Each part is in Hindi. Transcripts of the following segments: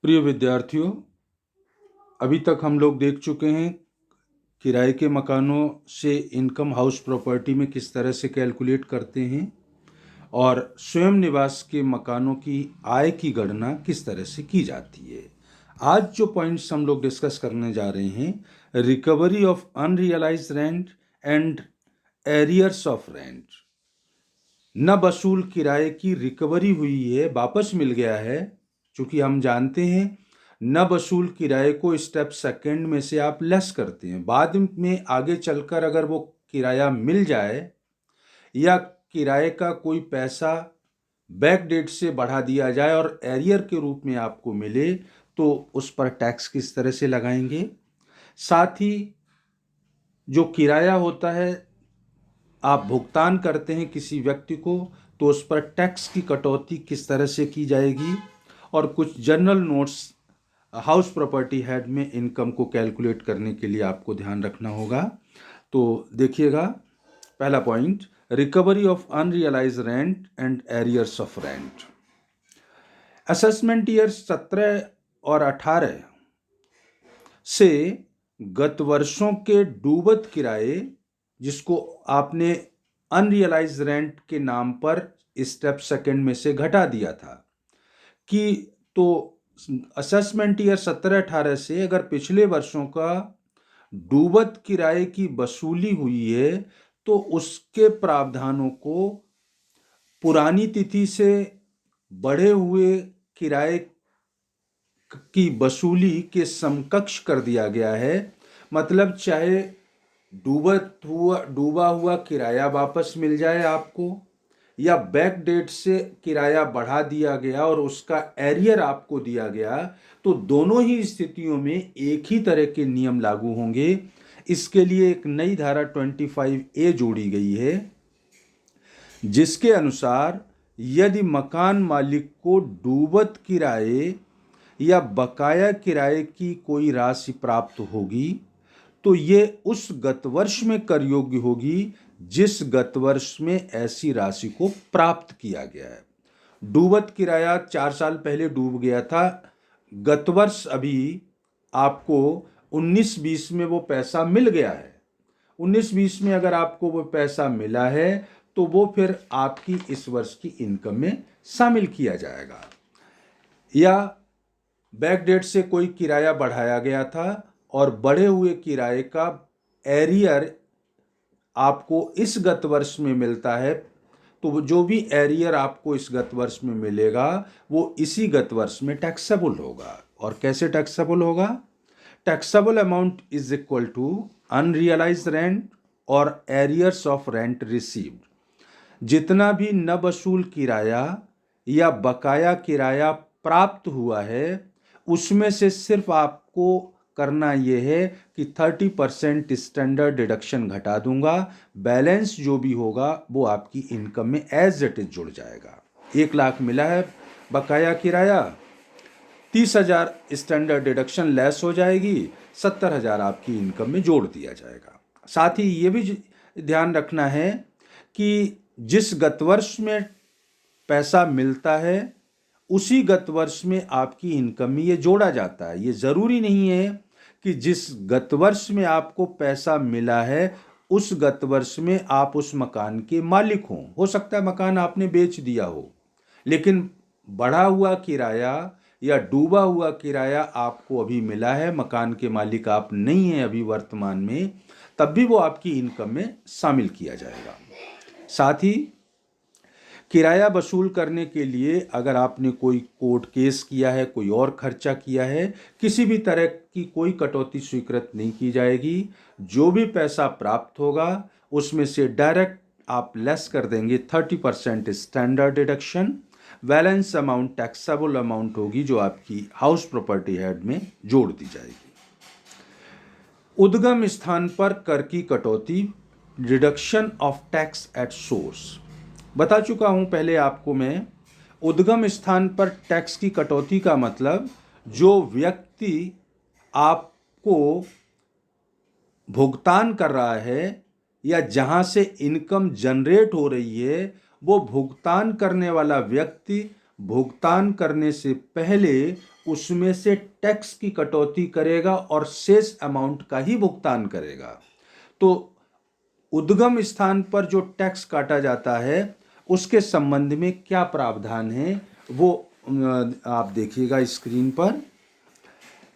प्रिय विद्यार्थियों, अभी तक हम लोग देख चुके हैं किराए के मकानों से इनकम हाउस प्रॉपर्टी में किस तरह से कैलकुलेट करते हैं और स्वयं निवास के मकानों की आय की गणना किस तरह से की जाती है। आज जो पॉइंट्स हम लोग डिस्कस करने जा रहे हैं, recovery of unrealised rent and arrears of rent. न वसूल किराए की रिकवरी हुई है, वापस मिल गया है। चूंकि हम जानते हैं न वसूल किराए को स्टेप सेकंड में से आप लेस करते हैं, बाद में आगे चलकर अगर वो किराया मिल जाए या किराए का कोई पैसा बैक डेट से बढ़ा दिया जाए और एरियर के रूप में आपको मिले, तो उस पर टैक्स किस तरह से लगाएंगे। साथ ही जो किराया होता है आप भुगतान करते हैं किसी व्यक्ति को, तो उस पर टैक्स की कटौती किस तरह से की जाएगी, और कुछ general notes house property head में इनकम को कैलकुलेट करने के लिए आपको ध्यान रखना होगा। तो देखिएगा, पहला point, recovery of unrealise rent and arrears of rent. Assessment year 17 और 18 से गत वर्षों के डूबत किराए, जिसको आपने अनरियलाइज रेंट के नाम पर स्टेप सेकंड में से घटा दिया था, कि तो असेसमेंट ईयर 17-18 से अगर पिछले वर्षों का डूबत किराए की वसूली हुई है, तो उसके प्रावधानों को पुरानी तिथि से बढ़े हुए किराए की वसूली के समकक्ष कर दिया गया है। मतलब चाहे डूबा हुआ किराया वापस मिल जाए आपको, या बैक डेट से किराया बढ़ा दिया गया और उसका एरियर आपको दिया गया, तो दोनों ही स्थितियों में एक ही तरह के नियम लागू होंगे। इसके लिए एक नई धारा 25A जोड़ी गई है, जिसके अनुसार यदि मकान मालिक को डूबत किराए या बकाया किराए की कोई राशि प्राप्त होगी, तो ये उस गत वर्ष में कर योग्य होगी जिस गत वर्ष में ऐसी राशि को प्राप्त किया गया है। डूबत किराया 4 साल पहले डूब गया था, गत वर्ष अभी आपको 19-20 में वो पैसा मिल गया है। 19-20 में अगर आपको वो पैसा मिला है, तो वो फिर आपकी इस वर्ष की इनकम में शामिल किया जाएगा। या बैक डेट से कोई किराया बढ़ाया गया था और बढ़े हुए किराए का एरियर आपको इस गत वर्ष में मिलता है, तो जो भी एरियर आपको इस गत वर्ष में मिलेगा वो इसी गत वर्ष में टैक्सेबल होगा। और कैसे टैक्सेबल होगा? Taxable amount is equal to unrealised rent और एरियर्स ऑफ रेंट रिसीव्ड। जितना भी न वसूल किराया या बकाया किराया प्राप्त हुआ है, उसमें से सिर्फ आपको करना यह है कि 30% स्टैंडर्ड डिडक्शन घटा दूंगा, बैलेंस जो भी होगा वो आपकी इनकम में एज इट इज जुड़ जाएगा। 1 लाख मिला है बकाया किराया, 30,000 स्टैंडर्ड डिडक्शन लेस हो जाएगी, 70,000 आपकी इनकम में जोड़ दिया जाएगा। साथ ही ये भी ध्यान रखना है कि जिस गत वर्ष में पैसा मिलता है उसी गत वर्ष में आपकी इनकम में ये जोड़ा जाता है। ये ज़रूरी नहीं है कि जिस गत वर्ष में आपको पैसा मिला है उस गत वर्ष में आप उस मकान के मालिक हों। हो सकता है मकान आपने बेच दिया हो, लेकिन बढ़ा हुआ किराया या डूबा हुआ किराया आपको अभी मिला है, मकान के मालिक आप नहीं हैं अभी वर्तमान में, तब भी वो आपकी इनकम में शामिल किया जाएगा। साथ ही किराया वसूल करने के लिए अगर आपने कोई कोर्ट केस किया है, कोई और खर्चा किया है, किसी भी तरह की कोई कटौती स्वीकृत नहीं की जाएगी। जो भी पैसा प्राप्त होगा उसमें से डायरेक्ट आप लेस कर देंगे 30% standard deduction. Balance amount taxable amount होगी जो आपकी हाउस प्रॉपर्टी हेड में जोड़ दी जाएगी। उद्गम स्थान पर कर की कटौती, reduction of tax at source. बता चुका हूं पहले आपको मैं, उद्गम स्थान पर टैक्स की कटौती का मतलब जो व्यक्ति आपको भुगतान कर रहा है या जहां से इनकम जनरेट हो रही है, वो भुगतान करने वाला व्यक्ति भुगतान करने से पहले उसमें से टैक्स की कटौती करेगा और शेष अमाउंट का ही भुगतान करेगा। तो उद्गम स्थान पर जो टैक्स काटा जाता है उसके संबंध में क्या प्रावधान है वो आप देखिएगा स्क्रीन पर।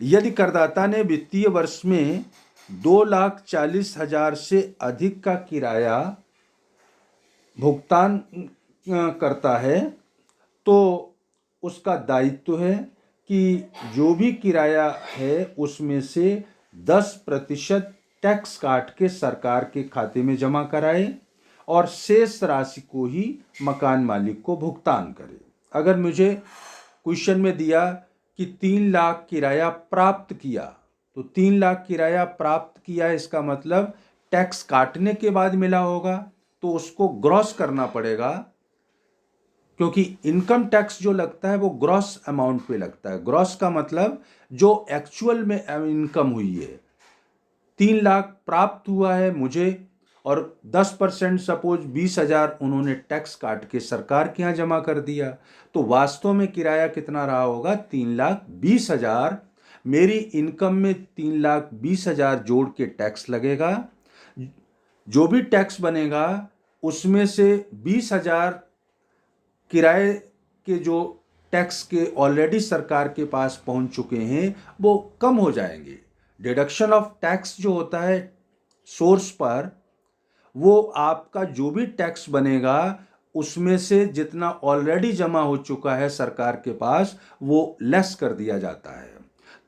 यदि करदाता ने वित्तीय वर्ष में 2,40,000 से अधिक का किराया भुगतान करता है तो उसका दायित्व है कि जो भी किराया है उसमें से 10% टैक्स काट के सरकार के खाते में जमा कराए और शेष राशि को ही मकान मालिक को भुगतान करे। अगर मुझे क्वेश्चन में दिया कि 3 लाख किराया प्राप्त किया, तो 3 लाख किराया प्राप्त किया इसका मतलब टैक्स काटने के बाद मिला होगा, तो उसको ग्रॉस करना पड़ेगा, क्योंकि इनकम टैक्स जो लगता है वो ग्रॉस अमाउंट पे लगता है। ग्रॉस का मतलब जो एक्चुअल में इनकम हुई है। 3 लाख प्राप्त हुआ है मुझे और 10% सपोज 20,000 उन्होंने टैक्स काट के सरकार के यहाँ जमा कर दिया, तो वास्तव में किराया कितना रहा होगा? 3,20,000। मेरी इनकम में 3,20,000 जोड़ के टैक्स लगेगा। जो भी टैक्स बनेगा उसमें से 20,000 किराए के जो टैक्स के ऑलरेडी सरकार के पास पहुंच चुके हैं वो कम हो जाएंगे। डिडक्शन ऑफ टैक्स जो होता है सोर्स पर, वो आपका जो भी टैक्स बनेगा उसमें से जितना ऑलरेडी जमा हो चुका है सरकार के पास वो लेस कर दिया जाता है।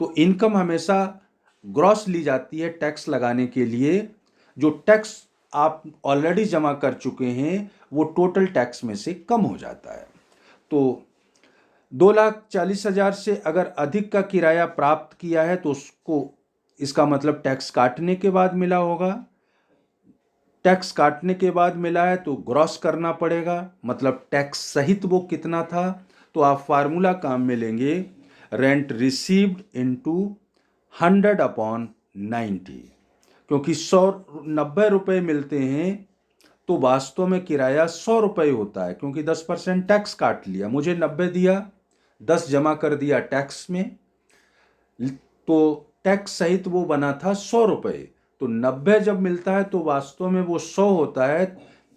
तो इनकम हमेशा ग्रॉस ली जाती है टैक्स लगाने के लिए। जो टैक्स आप ऑलरेडी जमा कर चुके हैं वो टोटल टैक्स में से कम हो जाता है। तो 2,40,000 से अगर अधिक का किराया प्राप्त किया है तो उसको, इसका मतलब टैक्स काटने के बाद मिला होगा। टैक्स काटने के बाद मिला है तो ग्रॉस करना पड़ेगा, मतलब टैक्स सहित वो कितना था। तो आप फार्मूला काम में लेंगे, रेंट रिसीव्ड इनटू 100/90, क्योंकि 90 रुपये मिलते हैं तो वास्तव में किराया 100 रुपये होता है, क्योंकि 10% टैक्स काट लिया। मुझे 90 दिया, 10 जमा कर दिया टैक्स में, तो टैक्स सहित वो बना था 100 रुपये। तो 90 जब मिलता है तो वास्तव में वो 100 होता है।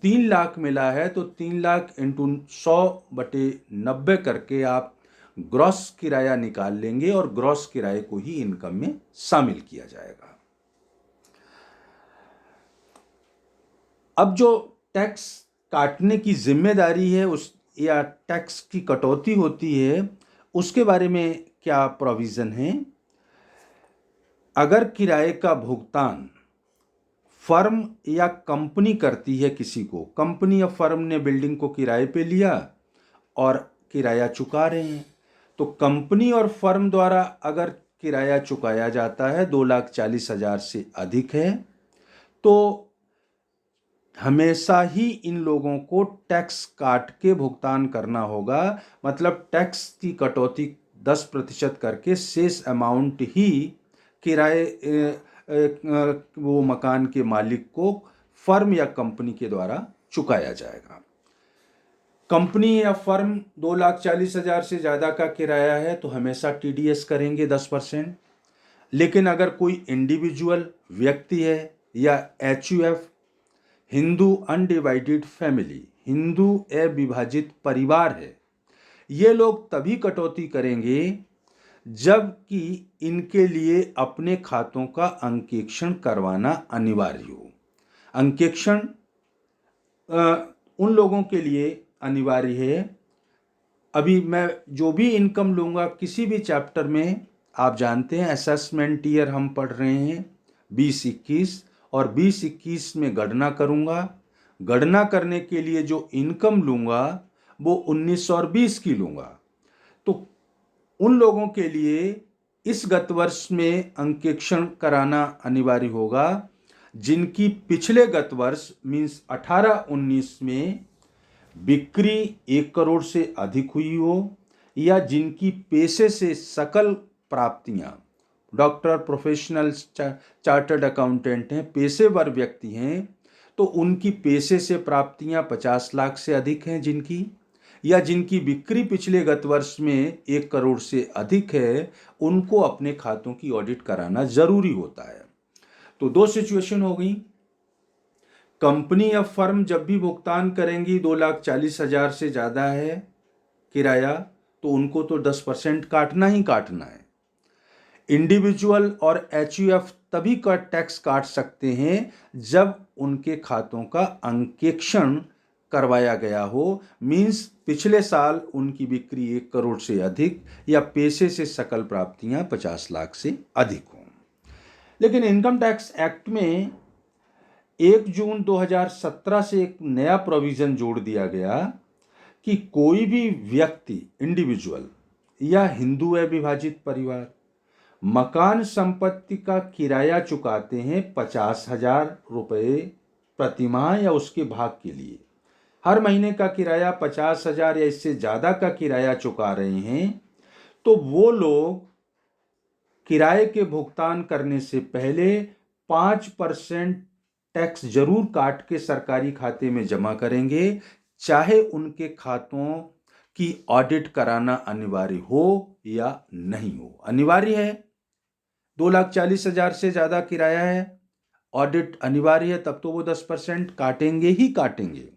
3 लाख मिला है तो 3 लाख इंटू 100/90 करके आप ग्रॉस किराया निकाल लेंगे और ग्रॉस किराए को ही इनकम में शामिल किया जाएगा। अब जो टैक्स काटने की जिम्मेदारी है उस या टैक्स की कटौती होती है उसके बारे में क्या प्रोविज़न है? अगर किराए का भुगतान फर्म या कंपनी करती है, किसी को कंपनी या फर्म ने बिल्डिंग को किराए पे लिया और किराया चुका रहे हैं, तो कंपनी और फर्म द्वारा अगर किराया चुकाया जाता है 2,40,000 से अधिक है तो हमेशा ही इन लोगों को टैक्स काट के भुगतान करना होगा। मतलब टैक्स की कटौती 10% करके शेष अमाउंट ही किराए वो मकान के मालिक को फर्म या कंपनी के द्वारा चुकाया जाएगा। कंपनी या फर्म 2,40,000 से ज़्यादा का किराया है तो हमेशा TDS करेंगे 10%। लेकिन अगर कोई इंडिविजुअल व्यक्ति है या HUF, Hindu undivided family, Hindu अविभाजित परिवार है, ये लोग तभी कटौती करेंगे जबकि इनके लिए अपने खातों का अंकेक्षण करवाना अनिवार्य हो। अंकेक्षण उन लोगों के लिए अनिवार्य है। अभी मैं जो भी इनकम लूँगा किसी भी चैप्टर में, आप जानते हैं असेसमेंट ईयर हम पढ़ रहे हैं 20-21, और 20-21 में गणना करूँगा। गणना करने के लिए जो इनकम लूँगा वो 19 और 20 की लूँगा। तो उन लोगों के लिए इस गत वर्ष में अंकेक्षण कराना अनिवार्य होगा जिनकी पिछले गत वर्ष मीन्स 18-19 में बिक्री 1 करोड़ से अधिक हुई हो, या जिनकी पेशे से सकल प्राप्तियां, डॉक्टर, प्रोफेशनल, चार्टर्ड अकाउंटेंट हैं, पेशेवर व्यक्ति हैं, तो उनकी पेशे से प्राप्तियां 50 लाख से अधिक हैं जिनकी, या जिनकी बिक्री पिछले गत वर्ष में 1 करोड़ से अधिक है, उनको अपने खातों की ऑडिट कराना जरूरी होता है। तो 2 सिचुएशन हो गई। कंपनी या फर्म जब भी भुगतान करेंगी 2,40,000 से ज़्यादा है किराया, तो उनको तो 10% काटना ही काटना है। इंडिविजुअल और एचयूएफ तभी का टैक्स काट सकते हैं जब उनके खातों का अंकेक्षण करवाया गया हो, मीन्स पिछले साल उनकी बिक्री 1 करोड़ से अधिक या पैसे से सकल प्राप्तियां 50 लाख से अधिक हों। लेकिन इनकम टैक्स एक्ट में 1 जून 2017 से एक नया प्रोविजन जोड़ दिया गया कि कोई भी व्यक्ति, इंडिविजुअल या हिंदू या विभाजित परिवार मकान संपत्ति का किराया चुकाते हैं 50,000 रुपये प्रतिमाह या उसके भाग के लिए, हर महीने का किराया 50,000 या इससे ज़्यादा का किराया चुका रहे हैं, तो वो लोग किराए के भुगतान करने से पहले 5% टैक्स जरूर काट के सरकारी खाते में जमा करेंगे, चाहे उनके खातों की ऑडिट कराना अनिवार्य हो या नहीं हो। अनिवार्य है, 2,40,000 से ज़्यादा किराया है, ऑडिट अनिवार्य है, तब तो वो 10% काटेंगे ही काटेंगे।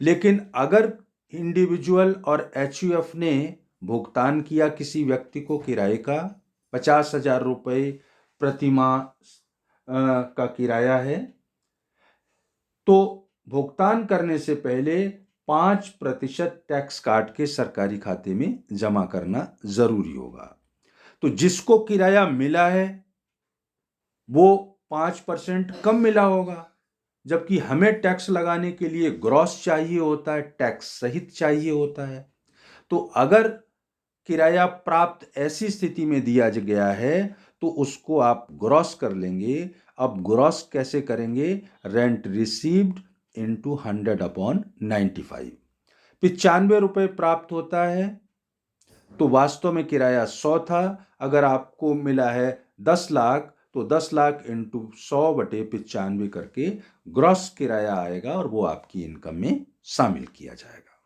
लेकिन अगर इंडिविजुअल और एचयूएफ ने भुगतान किया किसी व्यक्ति को किराए का 50,000 रुपये प्रति माह का किराया है, तो भुगतान करने से पहले 5% टैक्स काट के सरकारी खाते में जमा करना जरूरी होगा। तो जिसको किराया मिला है वो 5% कम मिला होगा, जबकि हमें टैक्स लगाने के लिए ग्रॉस चाहिए होता है, टैक्स सहित चाहिए होता है। तो अगर किराया प्राप्त ऐसी स्थिति में दिया गया है तो उसको आप ग्रॉस कर लेंगे। अब ग्रॉस कैसे करेंगे? Rent received into 100/95। 95 रुपये प्राप्त होता है, तो वास्तव में किराया 100 था। अगर आपको मिला है 10 लाख, तो 10 लाख इंटू 100/95 करके ग्रॉस किराया आएगा और वो आपकी इनकम में शामिल किया जाएगा।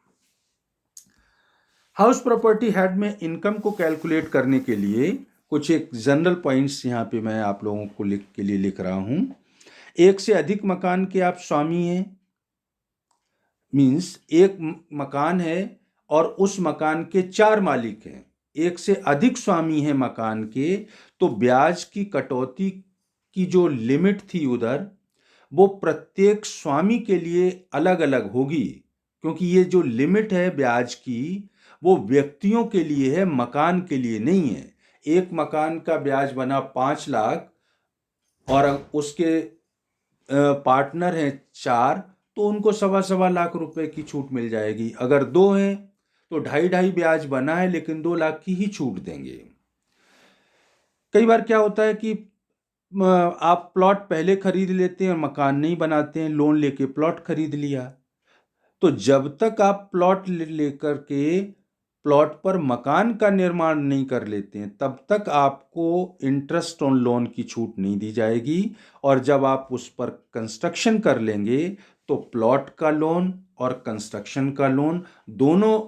हाउस प्रॉपर्टी हेड में इनकम को कैलकुलेट करने के लिए कुछ एक जनरल पॉइंट्स यहाँ पे मैं आप लोगों को के लिए लिख रहा हूँ। 1 से अधिक मकान के आप स्वामी हैं, मीन्स एक मकान है और उस मकान के 4 मालिक हैं, 1 से अधिक स्वामी हैं मकान के, तो ब्याज की कटौती की जो लिमिट थी उधर, वो प्रत्येक स्वामी के लिए अलग अलग होगी, क्योंकि ये जो लिमिट है ब्याज की वो व्यक्तियों के लिए है, मकान के लिए नहीं है। एक मकान का ब्याज बना 5 लाख और उसके पार्टनर हैं 4, तो उनको 1.25 लाख रुपए की छूट मिल जाएगी। अगर 2 हैं तो 2.5 ब्याज बना है लेकिन 2 लाख की ही छूट देंगे। कई बार क्या होता है कि आप प्लॉट पहले खरीद लेते हैं और मकान नहीं बनाते हैं, लोन लेके प्लॉट खरीद लिया, तो जब तक आप प्लॉट लेकर के प्लॉट पर मकान का निर्माण नहीं कर लेते हैं तब तक आपको इंटरेस्ट ऑन लोन की छूट नहीं दी जाएगी। और जब आप उस पर कंस्ट्रक्शन कर लेंगे तो प्लॉट का लोन और कंस्ट्रक्शन का लोन, दोनों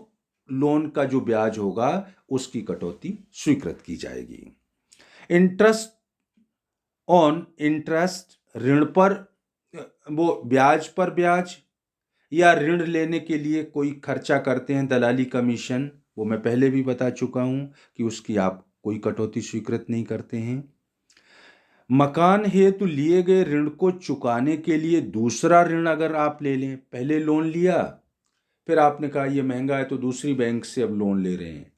लोन का जो ब्याज होगा उसकी कटौती स्वीकृत की जाएगी। इंटरेस्ट ऑन इंटरेस्ट, ऋण पर वो ब्याज पर ब्याज, या ऋण लेने के लिए कोई खर्चा करते हैं दलाली कमीशन, वो मैं पहले भी बता चुका हूं कि उसकी आप कोई कटौती स्वीकृत नहीं करते हैं। मकान हेतु लिए गए ऋण को चुकाने के लिए दूसरा ऋण अगर आप ले लें, पहले लोन लिया फिर आपने कहा ये महंगा है तो दूसरी बैंक से अब लोन ले रहे हैं,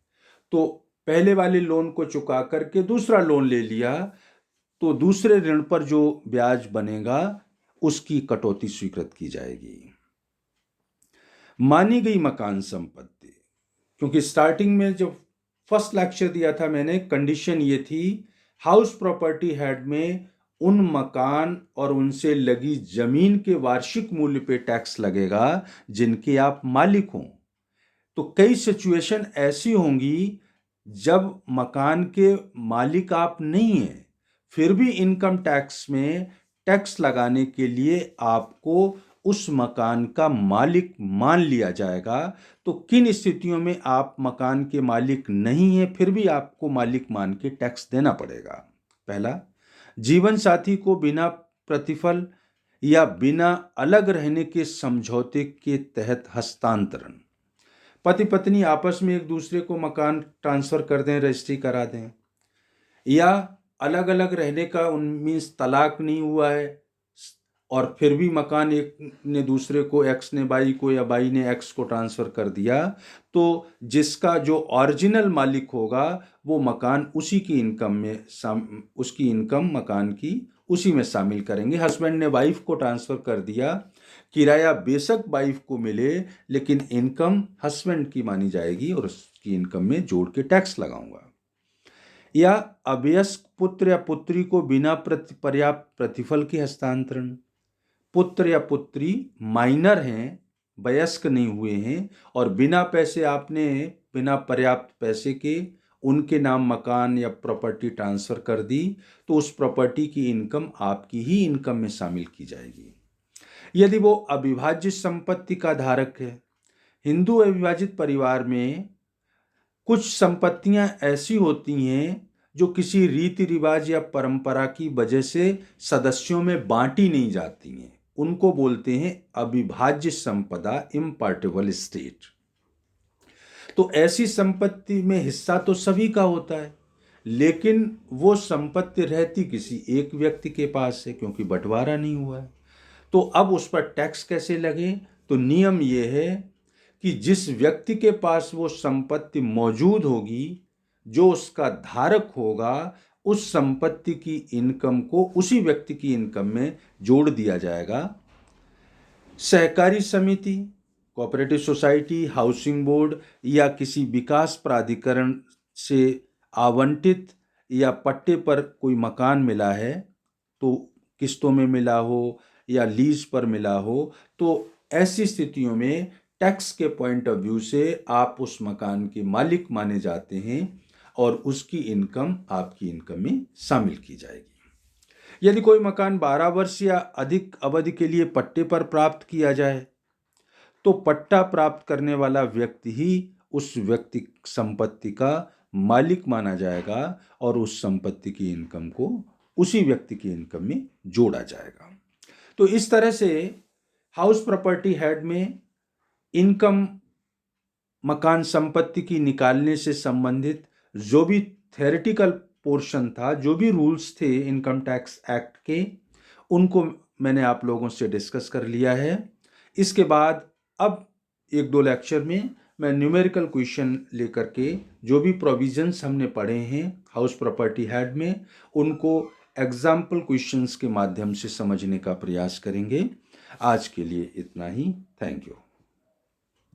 तो पहले वाले लोन को चुका करके दूसरा लोन ले लिया, तो दूसरे ऋण पर जो ब्याज बनेगा उसकी कटौती स्वीकृत की जाएगी। मानी गई मकान संपत्ति, क्योंकि स्टार्टिंग में जब फर्स्ट लेक्चर दिया था मैंने, कंडीशन ये थी हाउस प्रॉपर्टी हेड में उन मकान और उनसे लगी जमीन के वार्षिक मूल्य पे टैक्स लगेगा जिनके आप मालिक हों। तो कई सिचुएशन ऐसी होंगी जब मकान के मालिक आप नहीं हैं, फिर भी इनकम टैक्स में टैक्स लगाने के लिए आपको उस मकान का मालिक मान लिया जाएगा। तो किन स्थितियों में आप मकान के मालिक नहीं हैं फिर भी आपको मालिक मान के टैक्स देना पड़ेगा? पहला, जीवन साथी को बिना प्रतिफल या बिना अलग रहने के समझौते के तहत हस्तांतरण। पति पत्नी आपस में एक दूसरे को मकान ट्रांसफर कर दें, रजिस्ट्री करा दें, या अलग अलग रहने का मीन्स तलाक नहीं हुआ है और फिर भी मकान एक ने दूसरे को, एक्स ने बाई को या बाई ने एक्स को ट्रांसफर कर दिया, तो जिसका जो ओरिजिनल मालिक होगा वो मकान उसी की इनकम में उसकी इनकम मकान की उसी में शामिल करेंगे। हस्बैंड ने वाइफ को ट्रांसफर कर दिया, किराया बेशक वाइफ को मिले लेकिन इनकम हस्बैंड की मानी जाएगी और उसकी इनकम में जोड़ के टैक्स लगाऊंगा। या अवयस्क पुत्र या पुत्री को बिना पर्याप्त प्रतिफल के हस्तांतरण। पुत्र या पुत्री माइनर हैं, वयस्क नहीं हुए हैं और बिना पर्याप्त पैसे के उनके नाम मकान या प्रॉपर्टी ट्रांसफर कर दी, तो उस प्रॉपर्टी की इनकम आपकी ही इनकम में शामिल की जाएगी। यदि वो अविभाज्य संपत्ति का धारक है, हिंदू अविभाजित परिवार में कुछ संपत्तियां ऐसी होती हैं जो किसी रीति रिवाज या परंपरा की वजह से सदस्यों में बांटी नहीं जाती हैं, उनको बोलते हैं अविभाज्य संपदा, इम्पार्टेबल स्टेट। तो ऐसी संपत्ति में हिस्सा तो सभी का होता है लेकिन वो संपत्ति रहती किसी एक व्यक्ति के पास है क्योंकि बंटवारा नहीं हुआ है। तो अब उस पर टैक्स कैसे लगे? तो नियम ये है कि जिस व्यक्ति के पास वो संपत्ति मौजूद होगी, जो उसका धारक होगा, उस संपत्ति की इनकम को उसी व्यक्ति की इनकम में जोड़ दिया जाएगा। सहकारी समिति, कोऑपरेटिव सोसाइटी, हाउसिंग बोर्ड या किसी विकास प्राधिकरण से आवंटित या पट्टे पर कोई मकान मिला है, तो किस्तों में मिला हो या लीज पर मिला हो, तो ऐसी स्थितियों में टैक्स के पॉइंट ऑफ व्यू से आप उस मकान के मालिक माने जाते हैं और उसकी इनकम आपकी इनकम में शामिल की जाएगी। यदि कोई मकान 12 वर्ष या अधिक अवधि के लिए पट्टे पर प्राप्त किया जाए तो पट्टा प्राप्त करने वाला व्यक्ति ही उस व्यक्ति संपत्ति का मालिक माना जाएगा और उस संपत्ति की इनकम को उसी व्यक्ति की इनकम में जोड़ा जाएगा। तो इस तरह से हाउस प्रॉपर्टी हेड में इनकम मकान संपत्ति की निकालने से संबंधित जो भी थ्योरेटिकल पोर्शन था, जो भी रूल्स थे इनकम टैक्स एक्ट के, उनको मैंने आप लोगों से डिस्कस कर लिया है। इसके बाद अब 1-2 लेक्चर में मैं न्यूमेरिकल क्वेश्चन लेकर के जो भी प्रोविजंस हमने पढ़े हैं हाउस प्रॉपर्टी हेड में, उनको एग्जाम्पल क्वेश्चंस के माध्यम से समझने का प्रयास करेंगे। आज के लिए इतना ही। Thank you.